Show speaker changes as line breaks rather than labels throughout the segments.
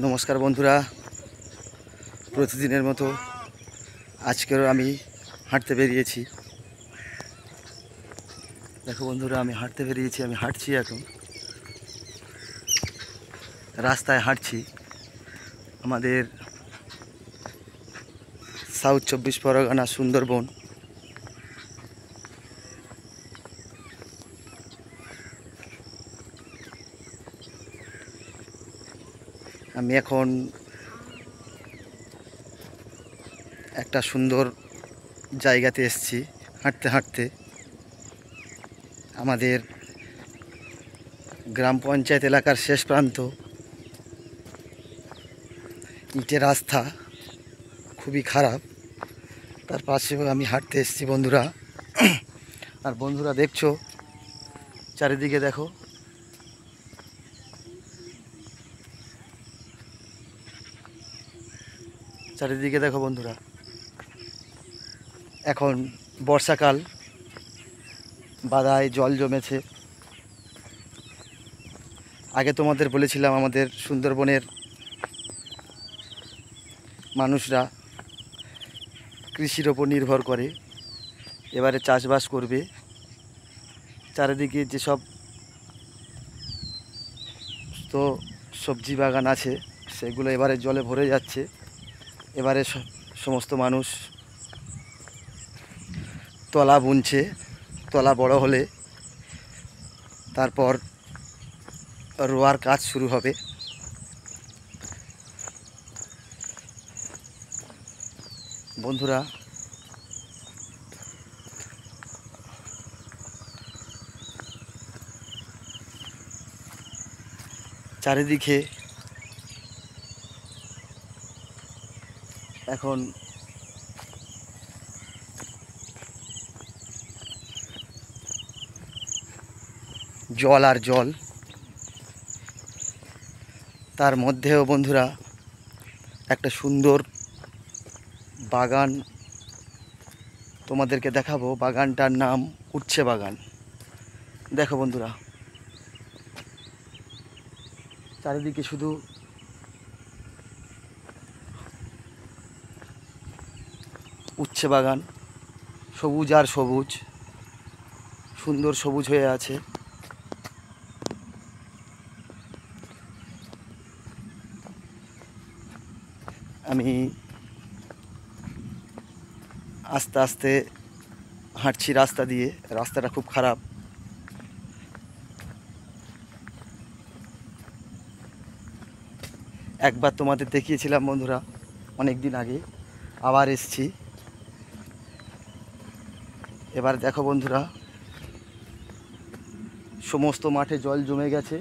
নমস্কার বন্ধুরা, প্রতিদিনের মতো আজকেরও আমি হাঁটতে বেরিয়েছি। দেখো বন্ধুরা, আমি হাঁটছি এখন রাস্তায় হাঁটছি। আমাদের সাউথ 24 পরগনা সুন্দরবন। আমি এখন একটা সুন্দর জায়গাতে এসেছি হাঁটতে হাঁটতে। আমাদের গ্রাম পঞ্চায়েত এলাকার শেষ প্রান্ত, ইটের রাস্তা, খুবই খারাপ। তার পাশেও আমি হাঁটতে এসেছি বন্ধুরা। আর বন্ধুরা দেখছো, চারিদিকে দেখো, চারিদিকে দেখো বন্ধুরা। এখন বর্ষাকাল, বাদায় জল জমেছে। আগে তোমাদের বলেছিলাম আমাদের সুন্দরবনের মানুষরা কৃষির ওপর নির্ভর করে, এবারে চাষবাস করবে। চারিদিকে যেসব তো সবজি বাগান আছে সেগুলো এবারে জলে ভরে যাচ্ছে। এবারে সমস্ত মানুষ তলা বুনছে। তলা বড় হলে তারপর রোয়ার কাজ শুরু হবে। বন্ধুরা, চারিদিকে এখন জল আর জল। তার মধ্যেও বন্ধুরা একটা সুন্দর বাগান তোমাদেরকে দেখাবো। বাগানটার নাম উচ্ছে বাগান। দেখো বন্ধুরা, চারিদিকে শুধু উচ্ছে বাগান, সবুজ আর সবুজ, সুন্দর সবুজ হয়ে আছে। আমি আস্তে আস্তে হাঁটছি রাস্তা দিয়ে। রাস্তাটা খুব খারাপ। একবার তোমাদের দেখিয়েছিলাম বন্ধুরা অনেক দিন আগে, আবার এসছি। এবার দেখো বন্ধুরা, সমস্ত মাঠে জল জমে গেছে।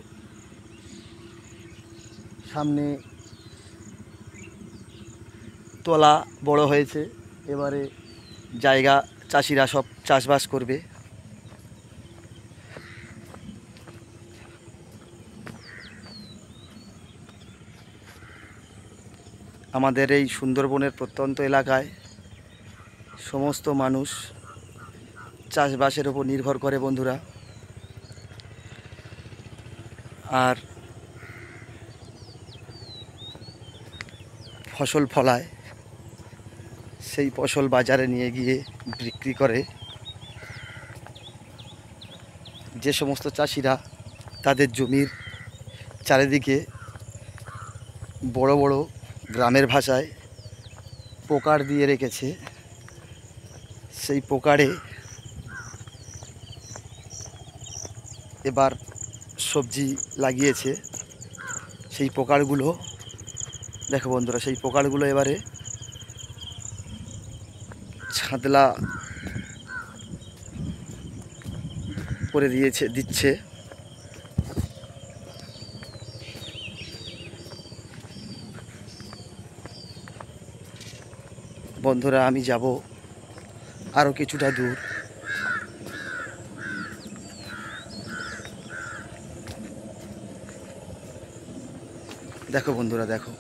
সামনে তলা বড় হয়েছে। এবারে জায়গা চাষিরা সব চাষবাস করবে। আমাদের এই সুন্দরবনের প্রত্যন্ত এলাকায় সমস্ত মানুষ চাষবাসের উপর নির্ভর করে বন্ধুরা। আর ফসল ফলায়, সেই ফসল বাজারে নিয়ে গিয়ে বিক্রি করে। যে সমস্ত চাষিরা তাদের জমির চারিদিকে বড় বড়, গ্রামের ভাষায় পোকার দিয়ে রেখেছে, সেই পোকারে এবার সবজি লাগিয়েছে। সেই পোকারগুলো দেখো বন্ধুরা, সেই পোকারগুলো এবারে ছাদলা করে দিচ্ছে। বন্ধুরা, আমি যাব আরও কিছুটা দূর। দেখো বন্ধুরা, দেখো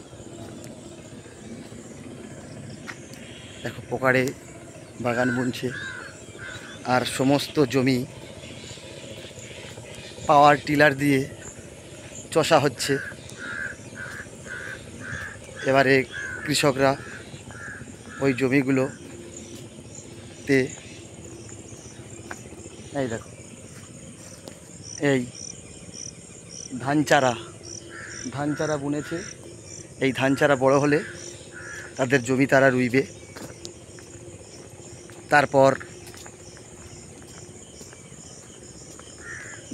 দেখো পোকারে বাগান বুনছে। আর সমস্ত জমি পাওয়ার টিলার দিয়ে চষা হচ্ছে। এবারে কৃষকরা ওই জমিগুলোতে এই দেখো এই ধান চারা বুনেছে। এই ধান চারা বড় হলে তাদের জমি তারা রুইবে। তারপর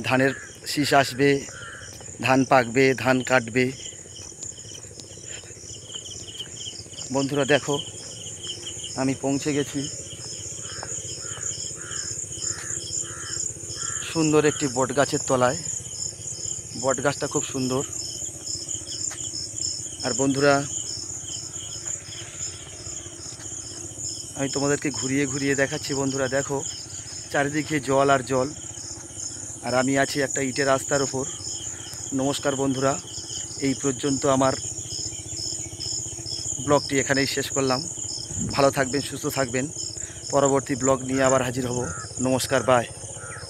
ধানের শীষ আসবে, ধান পাকবে, ধান কাটবে। বন্ধুরা দেখো, আমি পৌঁছে গেছি সুন্দর একটি বট গাছের তলায়। বট গাছটা খুব সুন্দর। আর বন্ধুরা, আমি তোমাদেরকে ঘুরিয়ে ঘুরিয়ে দেখাচ্ছি। বন্ধুরা দেখো, চারিদিকে জল আর জল, আর আমি আছি একটা ইটের রাস্তার ওপর। নমস্কার বন্ধুরা, এই পর্যন্ত আমার ব্লগটি এখানেই শেষ করলাম। ভালো থাকবেন, সুস্থ থাকবেন। পরবর্তী ব্লগ নিয়ে আবার হাজির হব। নমস্কার, বাই।